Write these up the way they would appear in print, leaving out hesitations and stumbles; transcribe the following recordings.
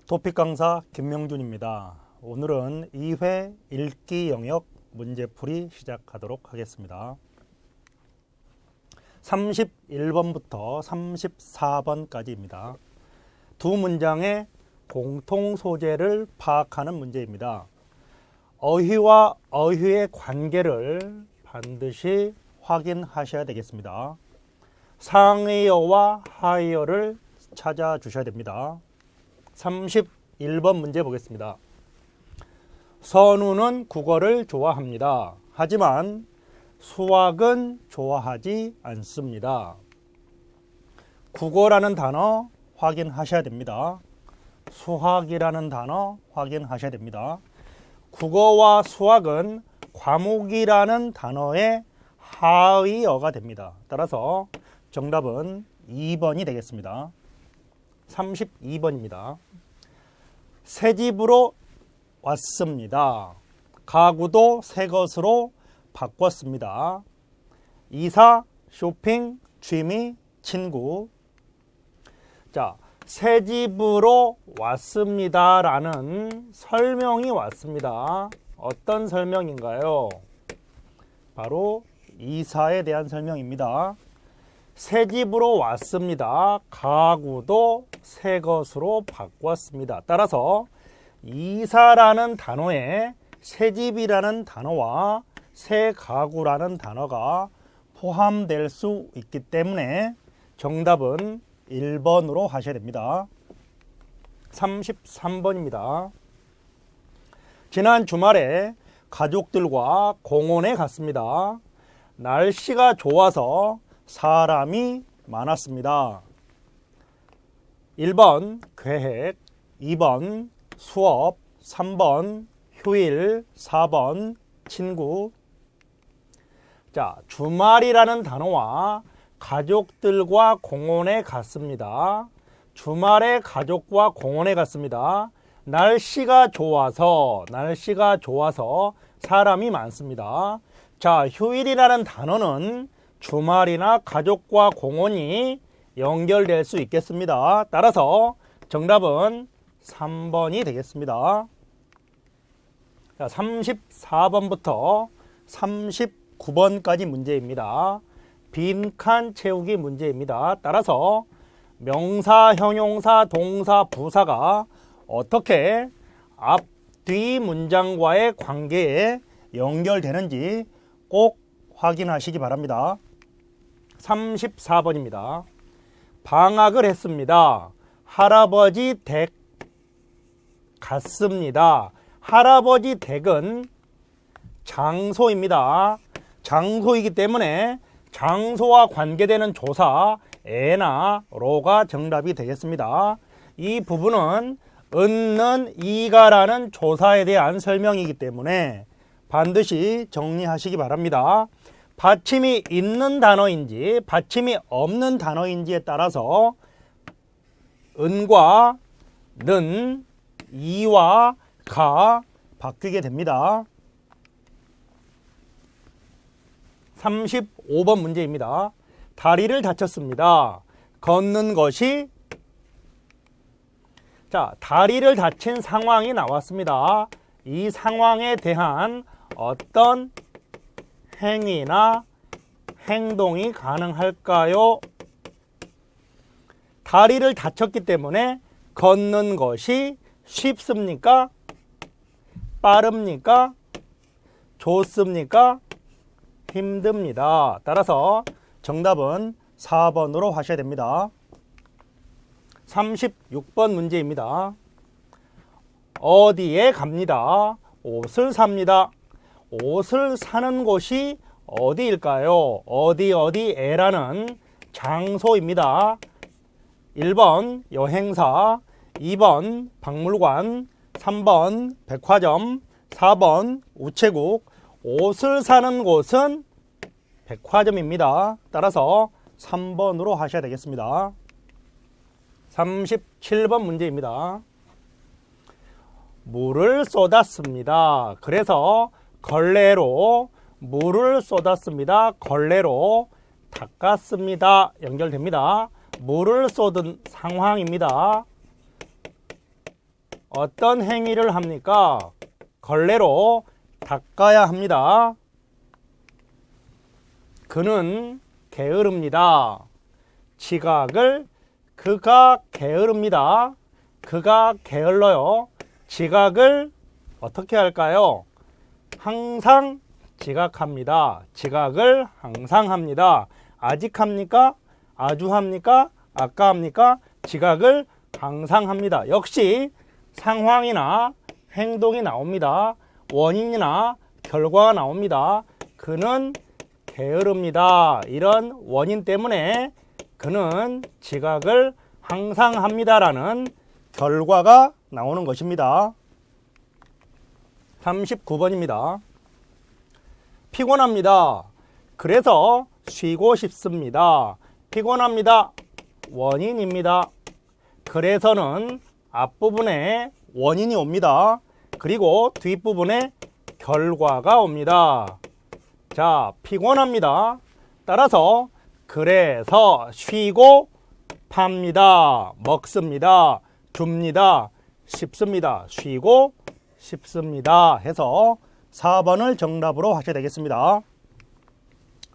토픽 강사 김명준입니다. 오늘은 2회 읽기 영역 문제풀이 시작하도록 하겠습니다. 31번부터 34번까지입니다. 두 문장의 공통 소재를 파악하는 문제입니다. 어휘와 어휘의 관계를 반드시 확인하셔야 되겠습니다. 상의어와 하의어를 찾아주셔야 됩니다. 31번 문제 보겠습니다. 선우는 국어를 좋아합니다. 하지만 수학은 좋아하지 않습니다. 국어라는 단어 확인하셔야 됩니다. 수학이라는 단어 확인하셔야 됩니다. 국어와 수학은 과목이라는 단어의 하의어가 됩니다. 따라서 정답은 2번이 되겠습니다. 32번입니다. 새 집으로 왔습니다. 가구도 새 것으로 바꿨습니다. 이사, 쇼핑, 취미, 친구. 자, 새 집으로 왔습니다 라는 설명이 왔습니다. 어떤 설명인가요? 바로 이사에 대한 설명입니다. 새 집으로 왔습니다. 가구도 새 것으로 바꿨습니다. 따라서 이사라는 단어에 새 집이라는 단어와 새 가구라는 단어가 포함될 수 있기 때문에 정답은 1번으로 하셔야 됩니다. 33번입니다. 지난 주말에 가족들과 공원에 갔습니다. 날씨가 좋아서 사람이 많았습니다. 1번 계획, 2번 수업, 3번 휴일, 4번 친구. 자, 주말이라는 단어와 가족들과 공원에 갔습니다. 주말에 가족과 공원에 갔습니다. 날씨가 좋아서 사람이 많습니다. 자, 휴일이라는 단어는 주말이나 가족과 공원이 연결될 수 있겠습니다. 따라서 정답은 3번이 되겠습니다. 자, 34번부터 39번까지 문제입니다. 빈칸 채우기 문제입니다. 따라서 명사, 형용사, 동사, 부사가 어떻게 앞, 뒤 문장과의 관계에 연결되는지 꼭 확인하시기 바랍니다. 34번입니다. 방학을 했습니다. 할아버지 댁 갔습니다. 할아버지 댁은 장소입니다. 장소이기 때문에 장소와 관계되는 조사 에나 로가 정답이 되겠습니다. 이 부분은 은는 이가라는 조사에 대한 설명이기 때문에 반드시 정리하시기 바랍니다. 받침이 있는 단어인지 받침이 없는 단어인지에 따라서 은과 는, 이와 가 바뀌게 됩니다. 35번 문제입니다. 다리를 다쳤습니다. 걷는 것이 다리를 다친 상황이 나왔습니다. 이 상황에 대한 어떤 행위나 행동이 가능할까요? 다리를 다쳤기 때문에 걷는 것이 쉽습니까? 빠릅니까? 좋습니까? 힘듭니다. 따라서 정답은 4번으로 하셔야 됩니다. 36번 문제입니다. 어디에 갑니다. 옷을 삽니다. 옷을 사는 곳이 어디일까요? 어디에라는 장소입니다. 1번 여행사, 2번 박물관, 3번 백화점, 4번 우체국. 옷을 사는 곳은 백화점입니다. 따라서 3번으로 하셔야 되겠습니다. 37번 문제입니다. 물을 쏟았습니다. 그래서 걸레로 물을 쏟았습니다. 걸레로 닦았습니다. 연결됩니다. 물을 쏟은 상황입니다. 어떤 행위를 합니까? 걸레로 닦아야 합니다. 그는 게으릅니다. 지각을 그가 게으릅니다. 그가 게을러요. 지각을 어떻게 할까요? 항상 지각합니다. 지각을 항상 합니다. 아직 합니까? 아주 합니까? 아까 합니까? 지각을 항상 합니다. 역시 상황이나 행동이 나옵니다. 원인이나 결과가 나옵니다. 그는 게으릅니다. 이런 원인 때문에 그는 지각을 항상 합니다라는 결과가 나오는 것입니다. 39번입니다. 피곤합니다. 그래서 쉬고 싶습니다. 피곤합니다. 원인입니다. 그래서는 앞부분에 원인이 옵니다. 그리고 뒷부분에 결과가 옵니다. 자, 피곤합니다. 따라서 그래서 쉬고 팝니다. 먹습니다. 줍니다. 쉽습니다. 쉬고 싶습니다. 해서 4번을 정답으로 하셔야 되겠습니다.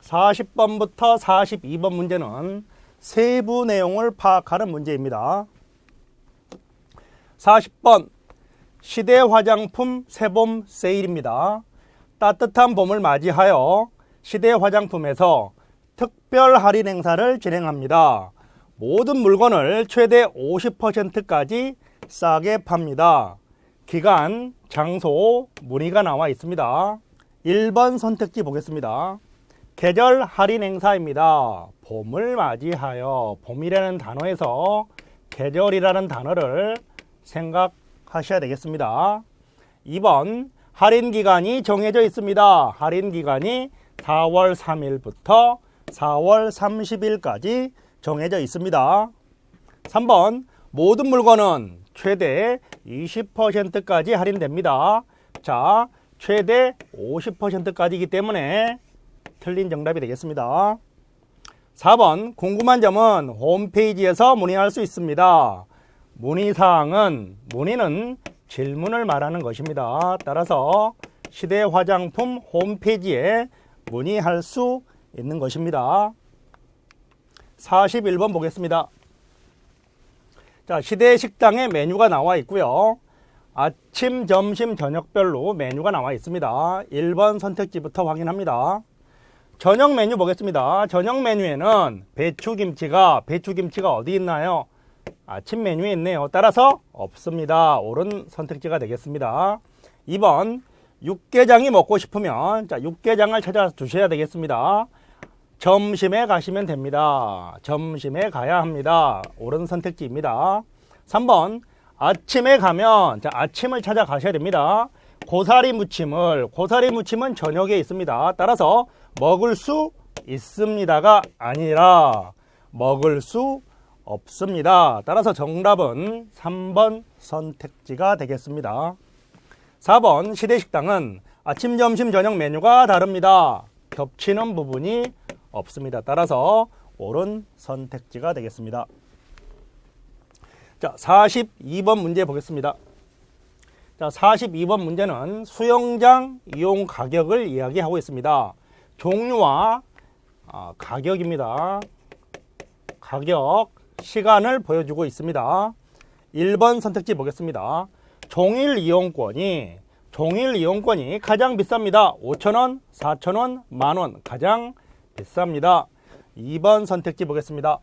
40번부터 42번 문제는 세부 내용을 파악하는 문제입니다. 40번 시대 화장품 새봄 세일입니다. 따뜻한 봄을 맞이하여 시대 화장품에서 특별 할인 행사를 진행합니다. 모든 물건을 최대 50%까지 싸게 팝니다. 기간, 장소, 문의가 나와 있습니다. 1번 선택지 보겠습니다. 계절 할인 행사입니다. 봄을 맞이하여 봄이라는 단어에서 계절이라는 단어를 생각하셔야 되겠습니다. 2번 할인 기간이 정해져 있습니다. 할인 기간이 4월 3일부터 4월 30일까지 정해져 있습니다. 3번 모든 물건은 최대 20%까지 할인됩니다. 자, 최대 50%까지이기 때문에 틀린 정답이 되겠습니다. 4번 궁금한 점은 홈페이지에서 문의할 수 있습니다. 문의는 질문을 말하는 것입니다. 따라서 시대 화장품 홈페이지에 문의할 수 있는 것입니다. 41번 보겠습니다. 자, 시대 식당에 메뉴가 나와 있고요. 아침, 점심, 저녁별로 메뉴가 나와 있습니다. 1번 선택지부터 확인합니다. 저녁 메뉴 보겠습니다. 저녁 메뉴에는 배추김치가 어디 있나요? 아침 메뉴에 있네요. 따라서 없습니다. 옳은 선택지가 되겠습니다. 2번 육개장이 먹고 싶으면 자, 육개장을 찾아 주셔야 되겠습니다. 점심에 가시면 됩니다. 점심에 가야 합니다. 옳은 선택지입니다. 3번 아침에 가면 자, 아침을 찾아 가셔야 됩니다. 고사리 무침은 저녁에 있습니다. 따라서 먹을 수 있습니다가 아니라 먹을 수 없습니다. 따라서 정답은 3번 선택지가 되겠습니다. 4번 시대식당은 아침, 점심, 저녁 메뉴가 다릅니다. 겹치는 부분이 없습니다. 따라서 옳은 선택지가 되겠습니다. 자, 42번 문제 보겠습니다. 자, 42번 문제는 수영장 이용 가격을 이야기하고 있습니다. 종류와 가격입니다. 가격, 시간을 보여주고 있습니다. 1번 선택지 보겠습니다. 종일 이용권이 가장 비쌉니다. 5,000원, 4,000원, 만원 가장 비쌉니다. 2번 선택지 보겠습니다.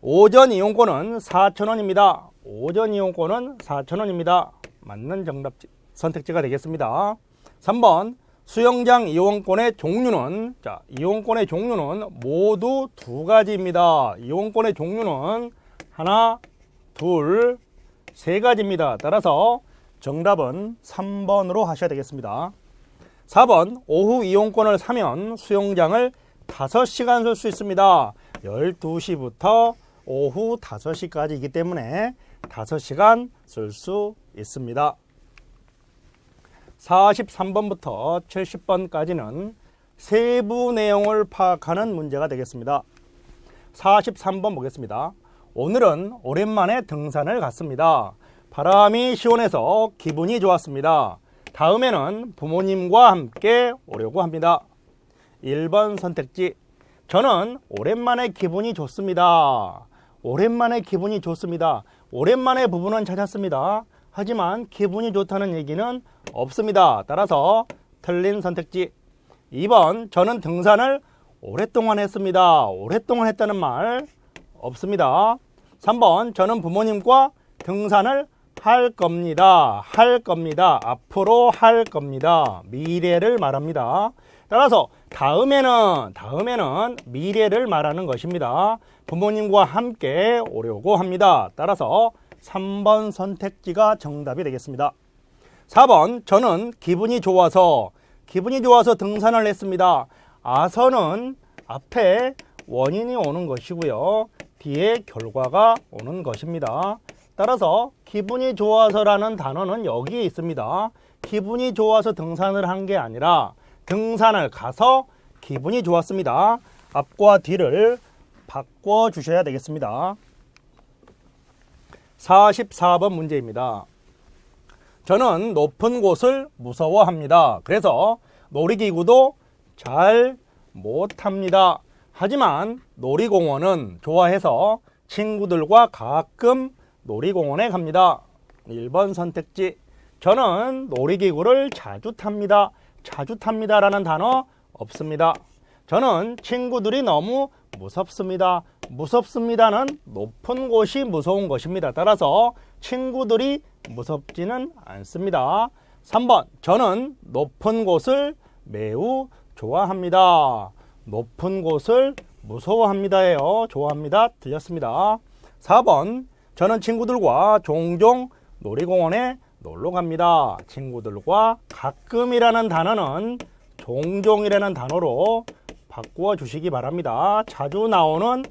오전 이용권은 4,000원입니다. 오전 이용권은 4,000원입니다. 맞는 정답 선택지가 되겠습니다. 3번 수영장 이용권의 종류는 이용권의 종류는 모두 두 가지입니다. 이용권의 종류는 하나, 둘, 세 가지입니다. 따라서 정답은 3번으로 하셔야 되겠습니다. 4번 오후 이용권을 사면 수영장을 5시간 쓸 수 있습니다. 12시부터 오후 5시까지이기 때문에 5시간 쓸 수 있습니다. 43번부터 70번까지는 세부 내용을 파악하는 문제가 되겠습니다. 43번 보겠습니다. 오늘은 오랜만에 등산을 갔습니다. 바람이 시원해서 기분이 좋았습니다. 다음에는 부모님과 함께 오려고 합니다. 1번 선택지. 저는 오랜만에 기분이 좋습니다. 오랜만에 기분이 좋습니다. 오랜만에 부부는 찾았습니다. 하지만 기분이 좋다는 얘기는 없습니다. 따라서 틀린 선택지. 2번. 저는 등산을 오랫동안 했습니다. 오랫동안 했다는 말 없습니다. 3번. 저는 부모님과 등산을 할 겁니다. 할 겁니다. 앞으로 할 겁니다. 미래를 말합니다. 따라서 다음에는 미래를 말하는 것입니다. 부모님과 함께 오려고 합니다. 따라서 3번 선택지가 정답이 되겠습니다. 4번. 저는 기분이 좋아서 등산을 했습니다. 아서는 앞에 원인이 오는 것이고요. 뒤에 결과가 오는 것입니다. 따라서 기분이 좋아서라는 단어는 여기에 있습니다. 기분이 좋아서 등산을 한 게 아니라 등산을 가서 기분이 좋았습니다. 앞과 뒤를 바꿔주셔야 되겠습니다. 44번 문제입니다. 저는 높은 곳을 무서워합니다. 그래서 놀이기구도 잘 못합니다. 하지만 놀이공원은 좋아해서 친구들과 가끔 놀이공원에 갑니다. 1번 선택지. 저는 놀이기구를 자주 탑니다. 자주 탑니다라는 단어 없습니다. 저는 친구들이 너무 무섭습니다. 무섭습니다는 높은 곳이 무서운 것입니다. 따라서 친구들이 무섭지는 않습니다. 3번. 저는 높은 곳을 매우 좋아합니다. 높은 곳을 무서워합니다예요. 좋아합니다. 틀렸습니다. 4번. 저는 친구들과 종종 놀이공원에 놀러 갑니다. 친구들과 가끔이라는 단어는 종종이라는 단어로 바꾸어 주시기 바랍니다. 자주 나오는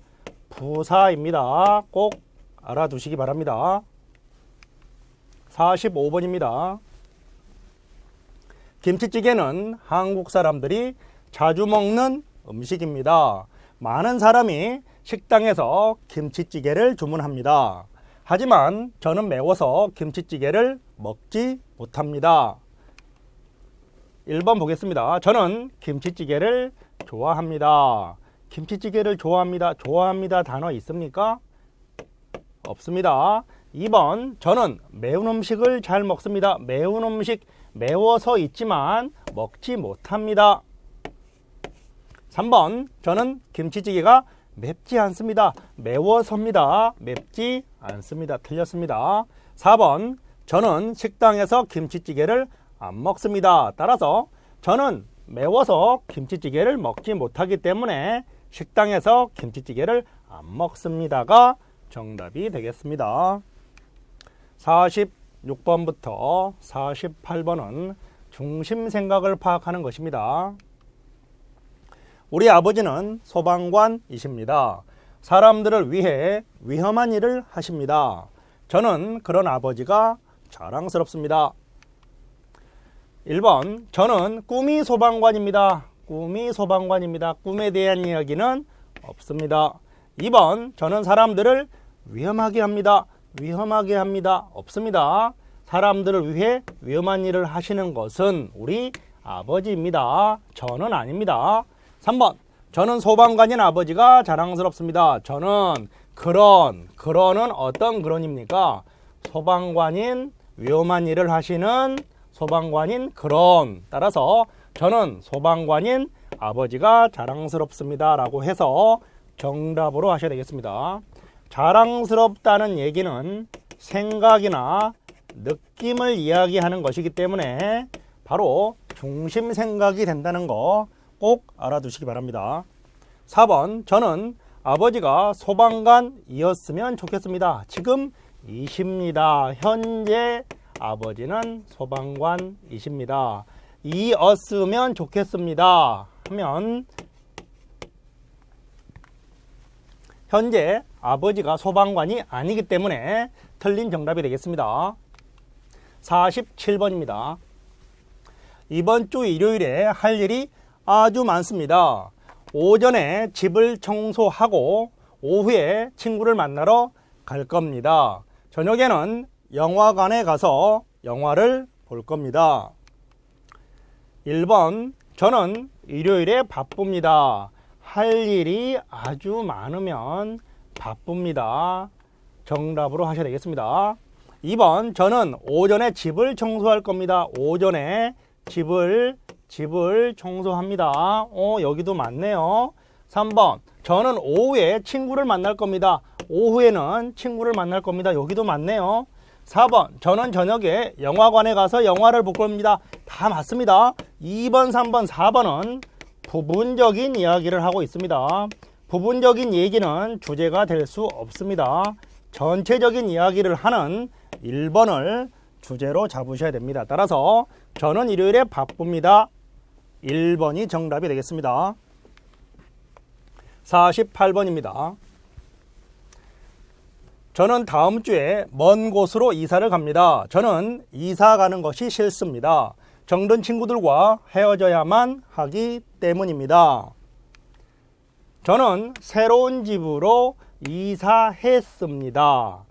부사입니다. 꼭 알아두시기 바랍니다. 45번입니다. 김치찌개는 한국 사람들이 자주 먹는 음식입니다. 많은 사람이 식당에서 김치찌개를 주문합니다. 하지만 저는 매워서 김치찌개를 먹지 못합니다. 1번 보겠습니다. 저는 김치찌개를 좋아합니다. 김치찌개를 좋아합니다. 좋아합니다 단어 있습니까? 없습니다. 2번. 저는 매운 음식을 잘 먹습니다. 매운 음식 매워서 있지만 먹지 못합니다. 3번. 저는 김치찌개가 맵지 않습니다. 매워서입니다. 맵지 않습니다. 틀렸습니다. 4번. 저는 식당에서 김치찌개를 안 먹습니다. 따라서 저는 매워서 김치찌개를 먹지 못하기 때문에 식당에서 김치찌개를 안 먹습니다가 정답이 되겠습니다. 46번부터 48번은 중심 생각을 파악하는 것입니다. 우리 아버지는 소방관이십니다. 사람들을 위해 위험한 일을 하십니다. 저는 그런 아버지가 자랑스럽습니다. 1번. 저는 꿈이 소방관입니다. 꿈이 소방관입니다. 꿈에 대한 이야기는 없습니다. 2번. 저는 사람들을 위험하게 합니다. 위험하게 합니다. 없습니다. 사람들을 위해 위험한 일을 하시는 것은 우리 아버지입니다. 저는 아닙니다. 3번. 저는 소방관인 아버지가 자랑스럽습니다. 저는 그런은 어떤 그런입니까? 소방관인 위험한 일을 하시는 소방관인 그런. 따라서 저는 소방관인 아버지가 자랑스럽습니다 라고 해서 정답으로 하셔야 되겠습니다. 자랑스럽다는 얘기는 생각이나 느낌을 이야기하는 것이기 때문에 바로 중심 생각이 된다는 거 꼭 알아두시기 바랍니다. 4번. 저는 아버지가 소방관이었으면 좋겠습니다. 지금 이십니다. 현재 아버지는 소방관이십니다. 이었으면 좋겠습니다 하면 현재 아버지가 소방관이 아니기 때문에 틀린 정답이 되겠습니다. 47번입니다. 이번 주 일요일에 할 일이 아주 많습니다. 오전에 집을 청소하고 오후에 친구를 만나러 갈 겁니다. 저녁에는 영화관에 가서 영화를 볼 겁니다. 1번, 저는 일요일에 바쁩니다. 할 일이 아주 많으면 바쁩니다. 정답으로 하셔야 되겠습니다. 2번, 저는 오전에 집을 청소할 겁니다. 오전에 집을 청소합니다. 여기도 맞네요. 3번, 저는 오후에 친구를 만날 겁니다. 오후에는 친구를 만날 겁니다. 여기도 맞네요. 4번, 저는 저녁에 영화관에 가서 영화를 볼 겁니다. 다 맞습니다. 2번, 3번, 4번은 부분적인 이야기를 하고 있습니다. 부분적인 얘기는 주제가 될 수 없습니다. 전체적인 이야기를 하는 1번을 주제로 잡으셔야 됩니다. 따라서 저는 일요일에 바쁩니다. 1번이 정답이 되겠습니다. 48번입니다. 저는 다음 주에 먼 곳으로 이사를 갑니다. 저는 이사 가는 것이 싫습니다. 정든 친구들과 헤어져야만 하기 때문입니다. 저는 새로운 집으로 이사했습니다.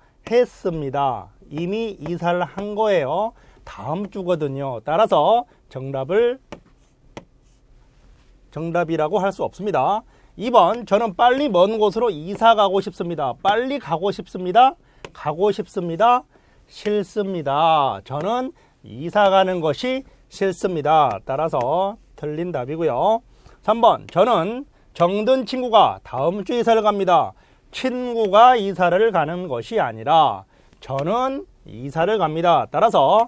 이미 이사를 한 거예요. 다음 주거든요. 따라서 정답이라고 할 수 없습니다. 2번, 저는 빨리 먼 곳으로 이사 가고 싶습니다. 빨리 가고 싶습니다. 싫습니다. 저는 이사 가는 것이 싫습니다. 따라서 틀린 답이고요. 3번, 저는 정든 친구가 다음 주 이사를 갑니다. 친구가 이사를 가는 것이 아니라 저는 이사를 갑니다. 따라서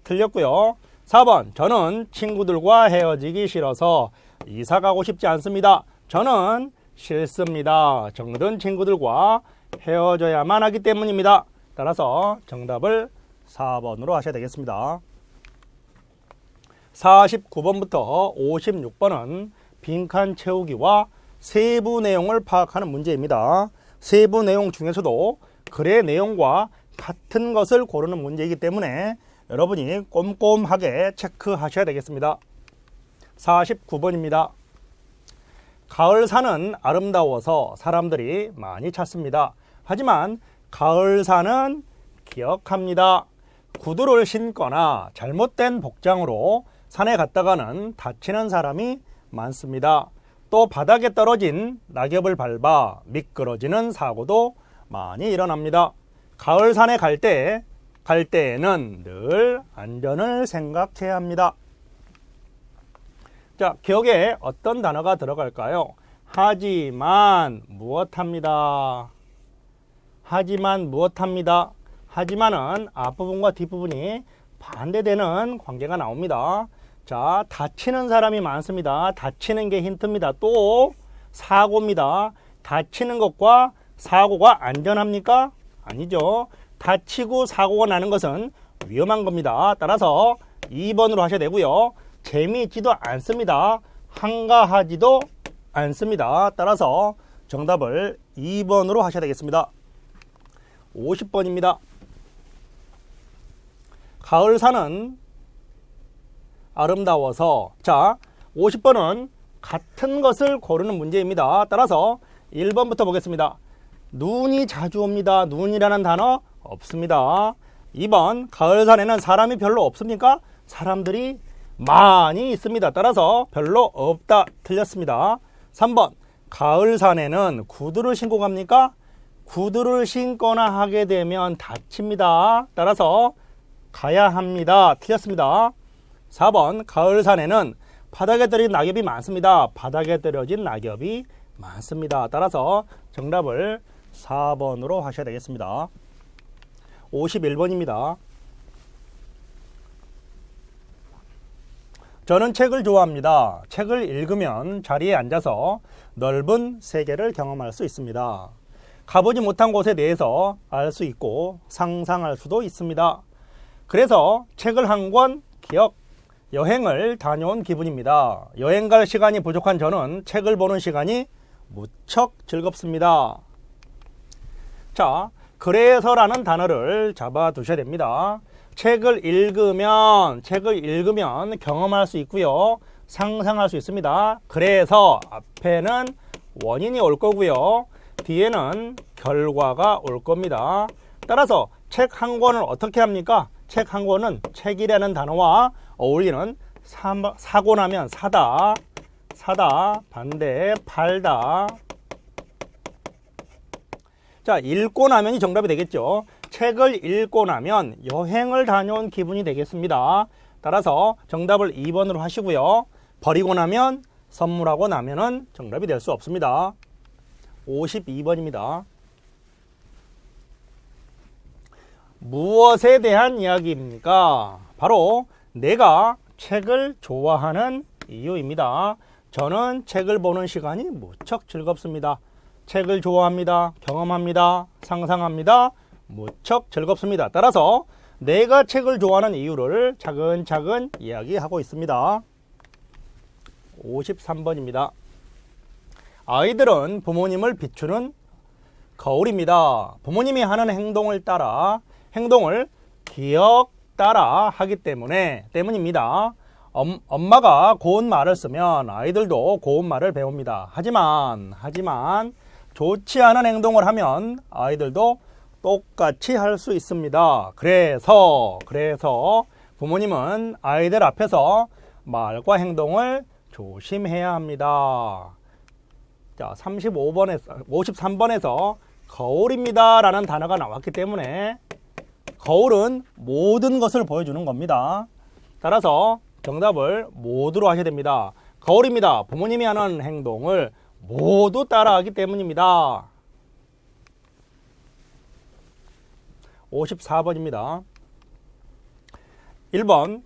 틀렸고요. 4번, 저는 친구들과 헤어지기 싫어서 이사 가고 싶지 않습니다. 저는 싫습니다. 정든 친구들과 헤어져야만 하기 때문입니다. 따라서 정답을 4번으로 하셔야 되겠습니다. 49번부터 56번은 빈칸 채우기와 세부 내용을 파악하는 문제입니다. 세부 내용 중에서도 글의 내용과 같은 것을 고르는 문제이기 때문에 여러분이 꼼꼼하게 체크하셔야 되겠습니다. 49번입니다. 가을산은 아름다워서 사람들이 많이 찾습니다. 하지만 가을산은 기억합니다. 구두를 신거나 잘못된 복장으로 산에 갔다가는 다치는 사람이 많습니다. 또 바닥에 떨어진 낙엽을 밟아 미끄러지는 사고도 많이 일어납니다. 가을산에 갈 때에는 늘 안전을 생각해야 합니다. 자, 기억에 어떤 단어가 들어갈까요? 하지만 무엇합니다. 하지만은 앞부분과 뒷부분이 반대되는 관계가 나옵니다. 자, 다치는 사람이 많습니다. 다치는 게 힌트입니다. 또 사고입니다. 다치는 것과 사고가 안전합니까? 아니죠. 다치고 사고가 나는 것은 위험한 겁니다. 따라서 2번으로 하셔야 되고요. 재미있지도 않습니다. 한가하지도 않습니다. 따라서 정답을 2번으로 하셔야 되겠습니다. 50번입니다. 가을산은 아름다워서, 자, 50번은 같은 것을 고르는 문제입니다. 따라서 1번부터 보겠습니다. 눈이 자주 옵니다. 눈이라는 단어 없습니다. 2번, 가을산에는 사람이 별로 없습니까? 사람들이 많이 있습니다. 따라서 별로 없다. 틀렸습니다. 3번, 가을산에는 구두를 신고 갑니까? 구두를 신거나 하게 되면 다칩니다. 따라서 가야 합니다. 틀렸습니다. 4번, 가을산에는 바닥에 떨어진 낙엽이 많습니다. 바닥에 떨어진 낙엽이 많습니다. 따라서 정답을 4번으로 하셔야 되겠습니다. 51번입니다. 저는 책을 좋아합니다. 책을 읽으면 자리에 앉아서 넓은 세계를 경험할 수 있습니다. 가보지 못한 곳에 대해서 알 수 있고 상상할 수도 있습니다. 그래서 책을 한 권 여행을 다녀온 기분입니다. 여행 갈 시간이 부족한 저는 책을 보는 시간이 무척 즐겁습니다. 자, 그래서라는 단어를 잡아 두셔야 됩니다. 책을 읽으면 경험할 수 있고요. 상상할 수 있습니다. 그래서 앞에는 원인이 올 거고요. 뒤에는 결과가 올 겁니다. 따라서 책 한 권을 어떻게 합니까? 책 한 권은 책이라는 단어와 어울리는 사고 나면 사다, 반대 팔다. 자, 읽고 나면이 정답이 되겠죠. 책을 읽고 나면 여행을 다녀온 기분이 되겠습니다. 따라서 정답을 2번으로 하시고요. 버리고 나면, 선물하고 나면은 정답이 될 수 없습니다. 52번입니다. 무엇에 대한 이야기입니까? 바로 내가 책을 좋아하는 이유입니다. 저는 책을 보는 시간이 무척 즐겁습니다. 책을 좋아합니다. 경험합니다. 상상합니다. 무척 즐겁습니다. 따라서 내가 책을 좋아하는 이유를 차근차근 이야기하고 있습니다. 53번입니다. 아이들은 부모님을 비추는 거울입니다. 부모님이 하는 행동을 따라 행동을 기억 따라 하기 때문입니다. 엄마가 고운 말을 쓰면 아이들도 고운 말을 배웁니다. 하지만 좋지 않은 행동을 하면 아이들도 똑같이 할 수 있습니다. 그래서 부모님은 아이들 앞에서 말과 행동을 조심해야 합니다. 자, 53번에서 거울입니다 라는 단어가 나왔기 때문에 거울은 모든 것을 보여주는 겁니다. 따라서 정답을 모두로 하셔야 됩니다. 거울입니다. 부모님이 하는 행동을 모두 따라하기 때문입니다. 54번입니다. 1번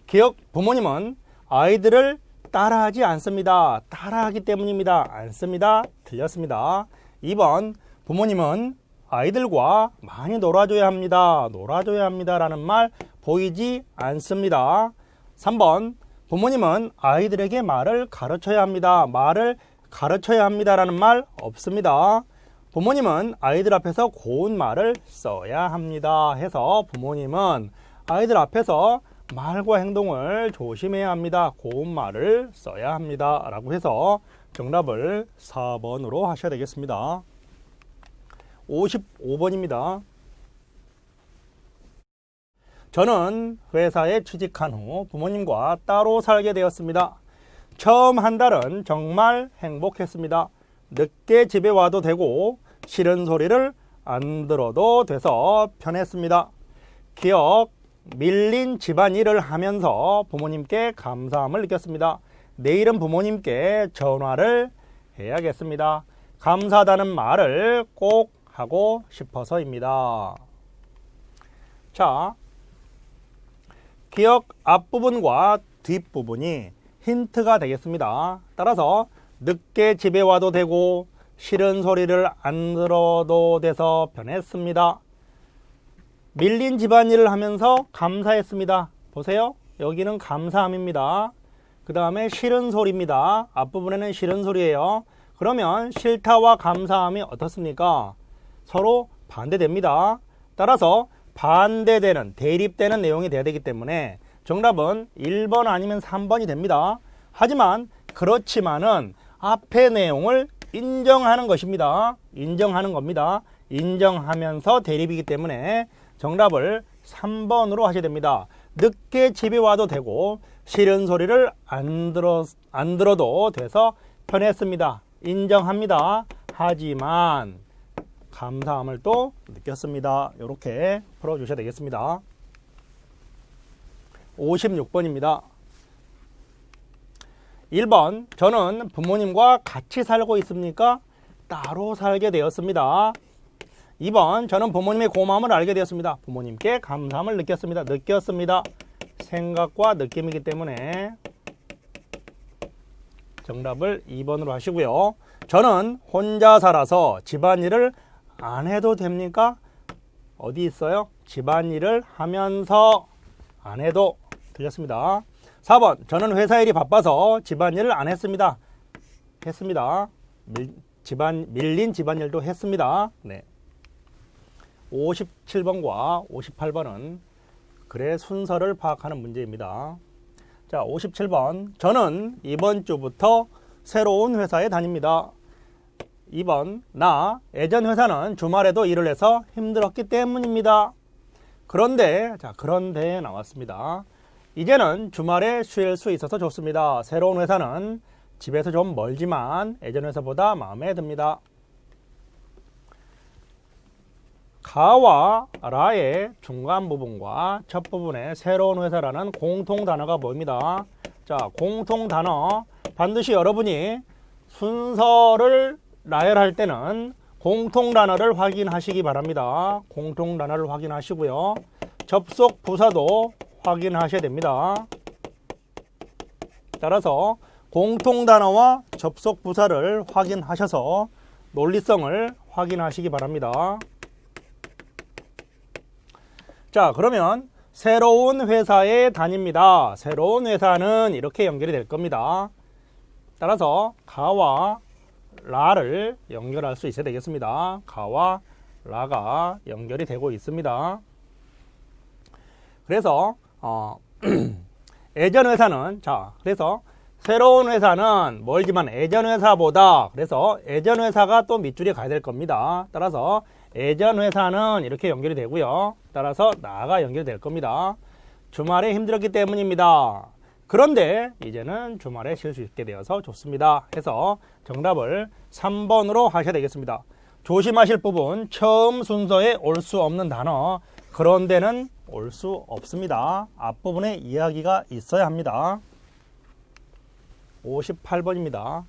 부모님은 아이들을 따라하지 않습니다. 따라하기 때문입니다. 않습니다. 틀렸습니다. 2번 부모님은 아이들과 많이 놀아줘야 합니다. 놀아줘야 합니다 라는 말 보이지 않습니다. 3번 부모님은 아이들에게 말을 가르쳐야 합니다. 말을 가르쳐야 합니다 라는 말 없습니다. 부모님은 아이들 앞에서 고운 말을 써야 합니다 해서 부모님은 아이들 앞에서 말과 행동을 조심해야 합니다. 고운 말을 써야 합니다 라고 해서 정답을 4번으로 하셔야 되겠습니다. 55번입니다. 저는 회사에 취직한 후 부모님과 따로 살게 되었습니다. 처음 한 달은 정말 행복했습니다. 늦게 집에 와도 되고 싫은 소리를 안 들어도 돼서 편했습니다. 기억, 밀린 집안일을 하면서 부모님께 감사함을 느꼈습니다. 내일은 부모님께 전화를 해야겠습니다. 감사하다는 말을 꼭 하고 싶어서입니다. 자, 기억 앞부분과 뒷부분이 힌트가 되겠습니다. 따라서 늦게 집에 와도 되고 싫은 소리를 안 들어도 돼서 편했습니다. 밀린 집안일을 하면서 감사했습니다. 보세요. 여기는 감사함입니다. 그 다음에 싫은 소리입니다. 앞부분에는 싫은 소리예요. 그러면 싫다와 감사함이 어떻습니까? 서로 반대됩니다. 따라서 반대되는, 대립되는 내용이 돼야 되기 때문에 정답은 1번 아니면 3번이 됩니다. 하지만 그렇지만은 앞의 내용을 인정하는 것입니다. 인정하는 겁니다. 인정하면서 대립이기 때문에 정답을 3번으로 하셔야 됩니다. 늦게 집에 와도 되고 싫은 소리를 안 들어도 돼서 편했습니다. 인정합니다. 하지만 감사함을 또 느꼈습니다. 이렇게 풀어주셔야 되겠습니다. 56번입니다. 1번 저는 부모님과 같이 살고 있습니까? 따로 살게 되었습니다. 2번 저는 부모님의 고마움을 알게 되었습니다. 부모님께 감사함을 느꼈습니다. 생각과 느낌이기 때문에 정답을 2번으로 하시고요. 저는 혼자 살아서 집안일을 안 해도 됩니까? 어디 있어요? 집안일을 하면서 안 해도 틀렸습니다. 4번 저는 회사 일이 바빠서 집안일을 안 했습니다. 했습니다. 밀린 집안일도 했습니다. 네. 57번과 58번은 글의 순서를 파악하는 문제입니다. 자, 57번 저는 이번 주부터 새로운 회사에 다닙니다. 2번 나 예전 회사는 주말에도 일을 해서 힘들었기 때문입니다. 그런데 나왔습니다. 이제는 주말에 쉴 수 있어서 좋습니다. 새로운 회사는 집에서 좀 멀지만 예전 회사보다 마음에 듭니다. 가와 라의 중간 부분과 첫 부분에 새로운 회사라는 공통 단어가 보입니다. 자, 공통 단어 반드시 여러분이 순서를 나열할 때는 공통 단어를 확인하시기 바랍니다. 공통 단어를 확인하시고요. 접속 부사도 확인하셔야 됩니다. 따라서 공통 단어와 접속 부사를 확인하셔서 논리성을 확인하시기 바랍니다. 자, 그러면 새로운 회사에 다닙니다. 새로운 회사는 이렇게 연결이 될 겁니다. 따라서 가와 라를 연결할 수 있어야 되겠습니다. 가와 라가 연결이 되고 있습니다. 그래서 예전 회사는 그래서 새로운 회사는 멀지만 예전 회사보다, 그래서 예전 회사가 또 밑줄이 가야 될 겁니다. 따라서 예전 회사는 이렇게 연결이 되고요. 따라서 나가 연결이 될 겁니다. 주말에 힘들었기 때문입니다. 그런데 이제는 주말에 쉴 수 있게 되어서 좋습니다. 해서 정답을 3번으로 하셔야 되겠습니다. 조심하실 부분, 처음 순서에 올 수 없는 단어, 그런 데는 올 수 없습니다. 앞부분에 이야기가 있어야 합니다. 58번입니다.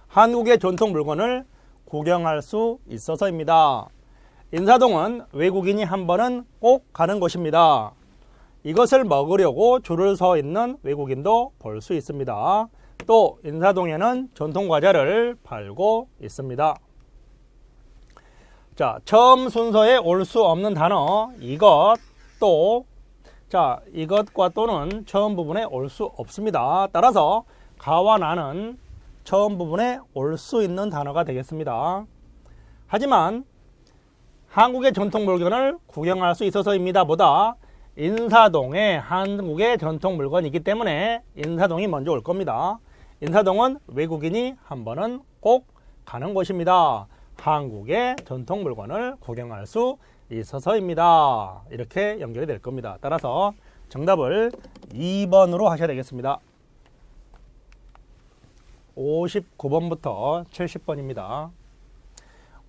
한국의 전통 물건을 구경할 수 있어서입니다. 인사동은 외국인이 한 번은 꼭 가는 곳입니다. 이것을 먹으려고 줄을 서 있는 외국인도 볼 수 있습니다. 또 인사동에는 전통 과자를 팔고 있습니다. 자, 처음 순서에 올 수 없는 단어, 이것, 또, 자, 이것과 또는 처음 부분에 올 수 없습니다. 따라서 가와 나는 처음 부분에 올 수 있는 단어가 되겠습니다. 하지만 한국의 전통 물건을 구경할 수 있어서입니다 보다 인사동에 한국의 전통 물건이기 때문에 인사동이 먼저 올 겁니다. 인사동은 외국인이 한 번은 꼭 가는 곳입니다. 한국의 전통 물건을 구경할 수 있어서입니다. 이렇게 연결이 될 겁니다. 따라서 정답을 2번으로 하셔야 되겠습니다. 59번부터 70번입니다.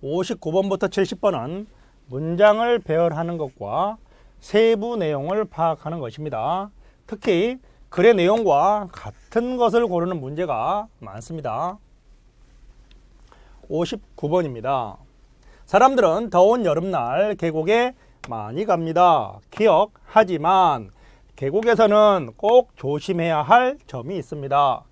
59번부터 70번은 문장을 배열하는 것과 세부 내용을 파악하는 것입니다. 특히 글의 내용과 같은 것을 고르는 문제가 많습니다. 59번입니다. 사람들은 더운 여름날 계곡에 많이 갑니다. 기억하지만 계곡에서는 꼭 조심해야 할 점이 있습니다.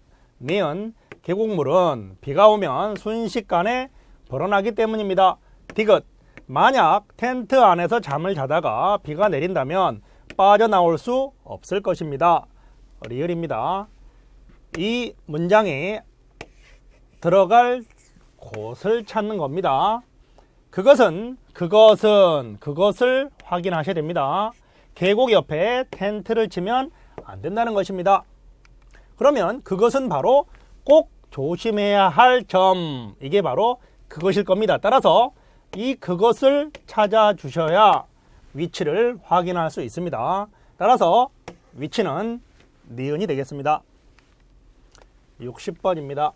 니은 계곡물은 비가 오면 순식간에 불어나기 때문입니다. 디귿 만약 텐트 안에서 잠을 자다가 비가 내린다면 빠져나올 수 없을 것입니다. 리을입니다. 이 문장이 들어갈 곳을 찾는 겁니다. 그것을 확인하셔야 됩니다. 계곡 옆에 텐트를 치면 안 된다는 것입니다. 그러면 그것은 바로 꼭 조심해야 할 점, 이게 바로 그것일 겁니다. 따라서 이 그것을 찾아주셔야 위치를 확인할 수 있습니다. 따라서 위치는 니은이 되겠습니다. 60번입니다.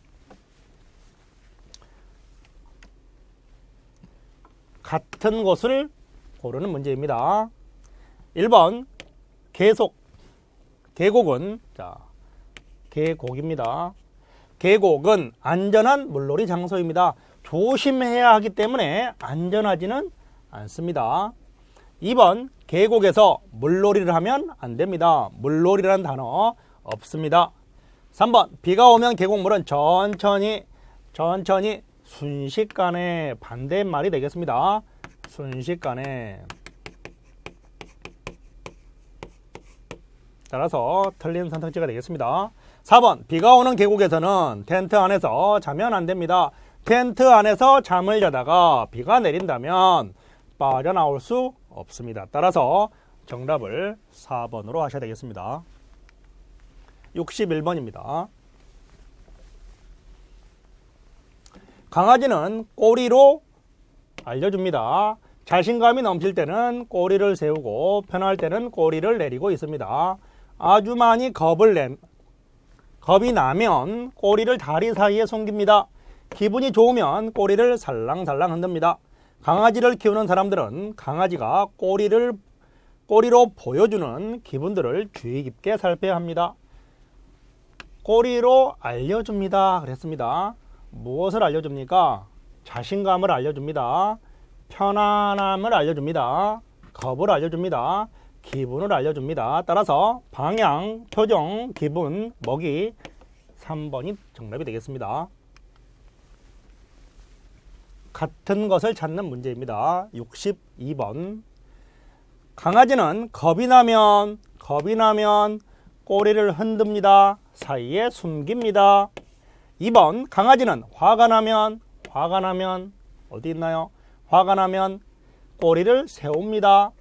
같은 곳을 고르는 문제입니다. 1번 계곡은 계곡입니다. 계곡은 안전한 물놀이 장소입니다. 조심해야 하기 때문에 안전하지는 않습니다. 2번 계곡에서 물놀이를 하면 안 됩니다. 물놀이라는 단어 없습니다. 3번 비가 오면 계곡물은 천천히 순식간에 반대말이 되겠습니다. 순식간에. 따라서 틀린 선택지가 되겠습니다. 4번 비가 오는 계곡에서는 텐트 안에서 자면 안 됩니다. 텐트 안에서 잠을 자다가 비가 내린다면 빠져나올 수 없습니다. 따라서 정답을 4번으로 하셔야 되겠습니다. 61번입니다. 강아지는 꼬리로 알려줍니다. 자신감이 넘칠 때는 꼬리를 세우고 편할 때는 꼬리를 내리고 있습니다. 아주 많이 겁이 나면 꼬리를 다리 사이에 숨깁니다. 기분이 좋으면 꼬리를 살랑살랑 흔듭니다. 강아지를 키우는 사람들은 강아지가 꼬리로 보여주는 기분들을 주의 깊게 살펴야 합니다. 꼬리로 알려줍니다. 그랬습니다. 무엇을 알려줍니까? 자신감을 알려줍니다. 편안함을 알려줍니다. 겁을 알려줍니다. 기분을 알려줍니다. 따라서 방향, 표정, 기분, 먹이 3번이 정답이 되겠습니다. 같은 것을 찾는 문제입니다. 62번. 강아지는 겁이 나면 꼬리를 흔듭니다. 사이에 숨깁니다. 2번. 강아지는 화가 나면 어디 있나요? 화가 나면 꼬리를 세웁니다.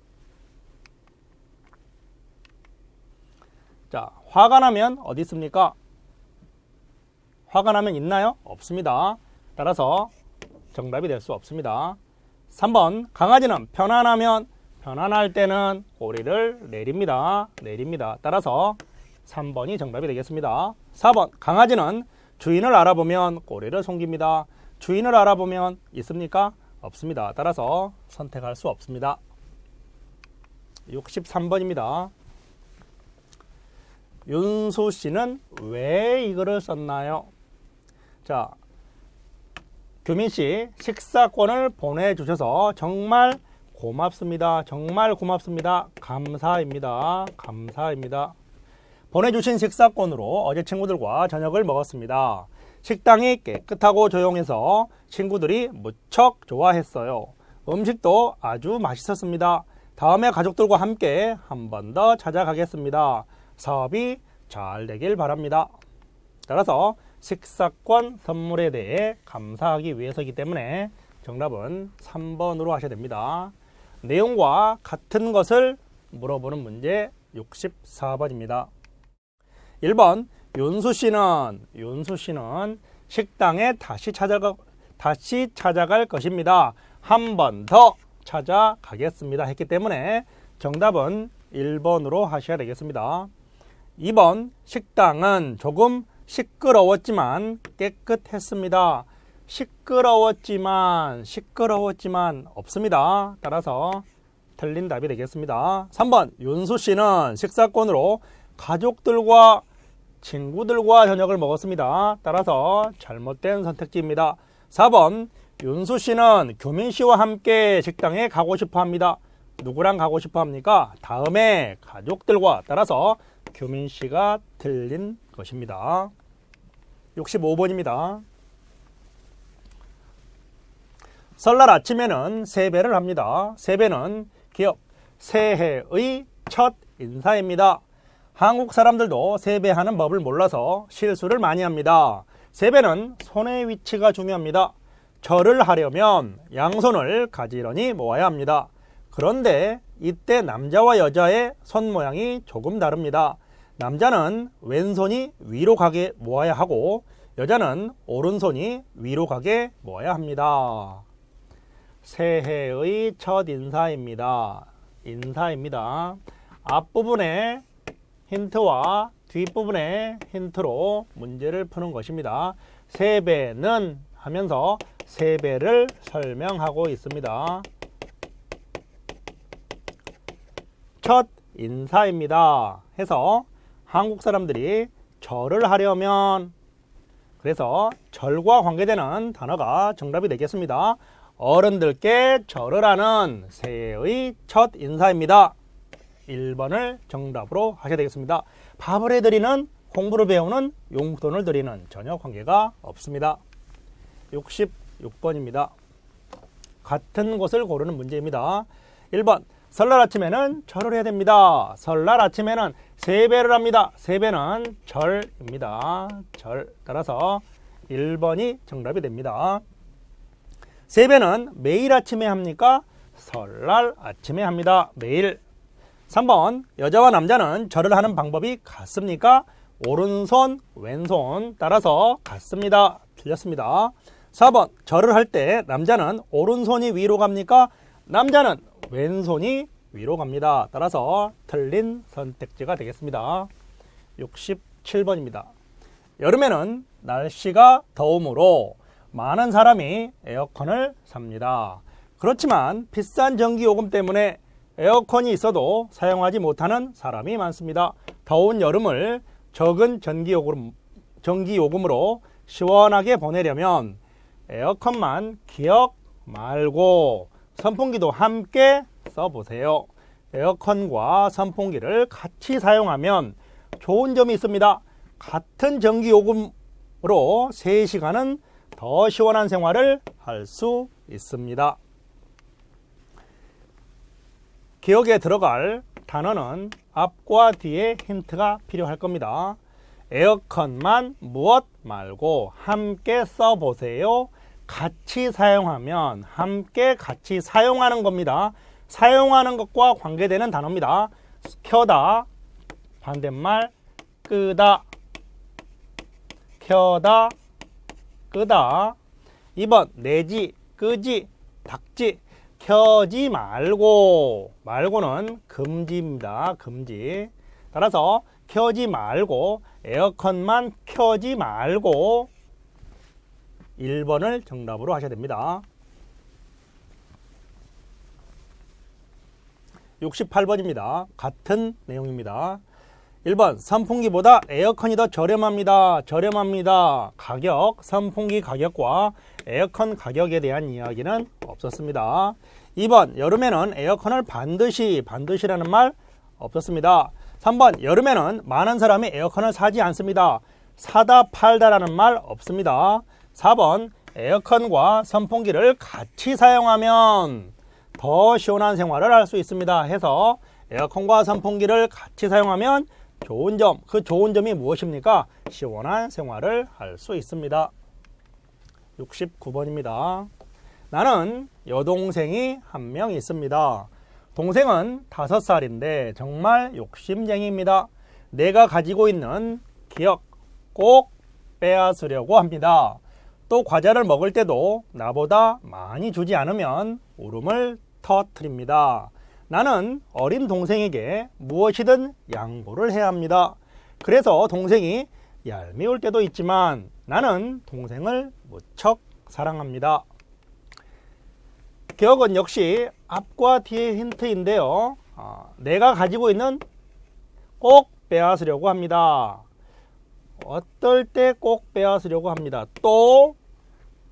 자, 화가 나면 어디 있습니까? 화가 나면 있나요? 없습니다. 따라서 정답이 될 수 없습니다. 3번. 강아지는 편안할 때는 꼬리를 내립니다. 따라서 3번이 정답이 되겠습니다. 4번. 강아지는 주인을 알아보면 꼬리를 숨깁니다. 주인을 알아보면 있습니까? 없습니다. 따라서 선택할 수 없습니다. 63번입니다. 윤수 씨는 왜 이거를 썼나요? 자, 규민 씨, 식사권을 보내주셔서 정말 고맙습니다. 감사입니다. 보내주신 식사권으로 어제 친구들과 저녁을 먹었습니다. 식당이 깨끗하고 조용해서 친구들이 무척 좋아했어요. 음식도 아주 맛있었습니다. 다음에 가족들과 함께 한 번 더 찾아가겠습니다. 사업이 잘 되길 바랍니다. 따라서 식사권 선물에 대해 감사하기 위해서이기 때문에 정답은 3번으로 하셔야 됩니다. 내용과 같은 것을 물어보는 문제 64번입니다. 1번. 윤수 씨는 식당에 다시 찾아갈 것입니다. 한 번 더 찾아가겠습니다. 했기 때문에 정답은 1번으로 하셔야 되겠습니다. 2번. 식당은 조금 시끄러웠지만 깨끗했습니다. 시끄러웠지만 없습니다. 따라서 틀린 답이 되겠습니다. 3번. 윤수 씨는 식사권으로 가족들과 친구들과 저녁을 먹었습니다. 따라서 잘못된 선택지입니다. 4번. 윤수 씨는 규민 씨와 함께 식당에 가고 싶어 합니다. 누구랑 가고 싶어 합니까? 다음에 가족들과. 따라서 규민 씨가 틀린 것입니다. 65번입니다. 설날 아침에는 세배를 합니다. 세배는 기억, 새해의 첫 인사입니다. 한국 사람들도 세배하는 법을 몰라서 실수를 많이 합니다. 세배는 손의 위치가 중요합니다. 절을 하려면 양손을 가지런히 모아야 합니다. 그런데 이때 남자와 여자의 손 모양이 조금 다릅니다. 남자는 왼손이 위로 가게 모아야 하고 여자는 오른손이 위로 가게 모아야 합니다. 새해의 첫 인사입니다. 앞부분에 힌트와 뒷부분의 힌트로 문제를 푸는 것입니다. 세배는 하면서 세배를 설명하고 있습니다. 첫 인사입니다. 해서 한국 사람들이 절을 하려면 그래서 절과 관계되는 단어가 정답이 되겠습니다. 어른들께 절을 하는 새해의 첫 인사입니다. 1번을 정답으로 하셔야 되겠습니다. 밥을 해드리는, 공부를 배우는, 용돈을 드리는 전혀 관계가 없습니다. 66번입니다. 같은 것을 고르는 문제입니다. 1번. 설날 아침에는 절을 해야 됩니다. 설날 아침에는 세배를 합니다. 세배는 절입니다. 절. 따라서 1번이 정답이 됩니다. 세배는 매일 아침에 합니까? 설날 아침에 합니다. 매일. 3번. 여자와 남자는 절을 하는 방법이 같습니까? 오른손, 왼손. 따라서 같습니다. 틀렸습니다. 4번 절을 할 때 남자는 오른손이 위로 갑니까? 남자는 왼손이 위로 갑니다. 따라서 틀린 선택지가 되겠습니다. 67번입니다. 여름에는 날씨가 더우므로 많은 사람이 에어컨을 삽니다. 그렇지만 비싼 전기요금 때문에 에어컨이 있어도 사용하지 못하는 사람이 많습니다. 더운 여름을 적은 전기요금으로 시원하게 보내려면 에어컨만 기억 말고 선풍기도 함께 써보세요. 에어컨과 선풍기를 같이 사용하면 좋은 점이 있습니다. 같은 전기요금으로 3시간은 더 시원한 생활을 할 수 있습니다. 기억에 들어갈 단어는 앞과 뒤에 힌트가 필요할 겁니다. 에어컨만 무엇 말고 함께 써보세요. 같이 사용하면 함께 같이 사용하는 겁니다. 사용하는 것과 관계되는 단어입니다. 켜다, 반대말 끄다, 켜다, 끄다. 2번 내지, 끄지, 닫지. 켜지 말고, 말고는 금지입니다. 금지. 따라서 켜지 말고, 에어컨만 켜지 말고 1번을 정답으로 하셔야 됩니다. 68번입니다. 같은 내용입니다. 1번 선풍기보다 에어컨이 더 저렴합니다. 저렴합니다. 가격, 선풍기 가격과 에어컨 가격에 대한 이야기는 없었습니다. 2번 여름에는 에어컨을 반드시라는 말 없었습니다. 3번 여름에는 많은 사람이 에어컨을 사지 않습니다. 사다 팔다라는 말 없습니다. 4번 에어컨과 선풍기를 같이 사용하면 더 시원한 생활을 할 수 있습니다. 해서 에어컨과 선풍기를 같이 사용하면 좋은 점, 그 좋은 점이 무엇입니까? 시원한 생활을 할 수 있습니다. 69번입니다. 나는 여동생이 한 명 있습니다. 동생은 5살인데 정말 욕심쟁이입니다. 내가 가지고 있는 기억 꼭 빼앗으려고 합니다. 또 과자를 먹을 때도 나보다 많이 주지 않으면 울음을 터뜨립니다. 나는 어린 동생에게 무엇이든 양보를 해야 합니다. 그래서 동생이 얄미울 때도 있지만 나는 동생을 무척 사랑합니다. 기억은 역시 앞과 뒤의 힌트인데요. 내가 가지고 있는 꼭 빼앗으려고 합니다. 어떨 때 꼭 빼앗으려고 합니다. 또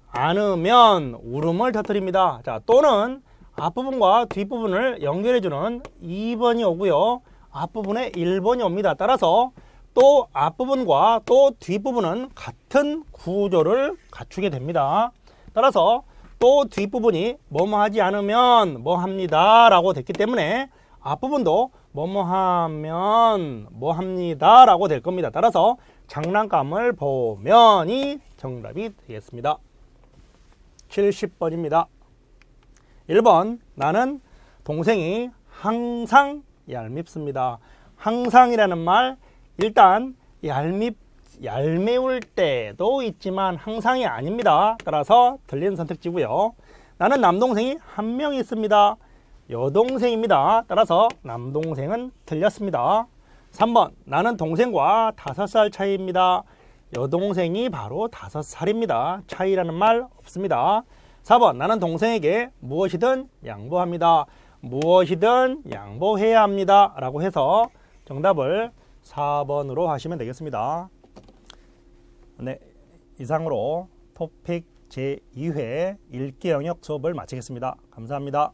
않으면 울음을 터뜨립니다. 자, 또는 앞부분과 뒷부분을 연결해주는 2번이 오고요. 앞부분에 1번이 옵니다. 따라서 또 앞부분과 또 뒷부분은 같은 구조를 갖추게 됩니다. 따라서 또 뒷부분이 뭐뭐 하지 않으면 뭐 합니다 라고 됐기 때문에 앞부분도 뭐뭐 하면 뭐 합니다 라고 될 겁니다. 따라서 장난감을 보면이 정답이 되겠습니다. 70번입니다. 1번 나는 동생이 항상 얄밉습니다. 항상이라는 말 일단 얄미울 때도 있지만 항상이 아닙니다. 따라서 틀린 선택지고요. 나는 남동생이 한 명 있습니다. 여동생입니다. 따라서 남동생은 틀렸습니다. 3번 나는 동생과 5살 차이입니다. 여동생이 바로 5살입니다. 차이라는 말 없습니다. 4번 나는 동생에게 무엇이든 양보합니다. 무엇이든 양보해야 합니다 라고 해서 정답을 4번으로 하시면 되겠습니다. 네, 이상으로 토픽 제2회 읽기 영역 수업을 마치겠습니다. 감사합니다.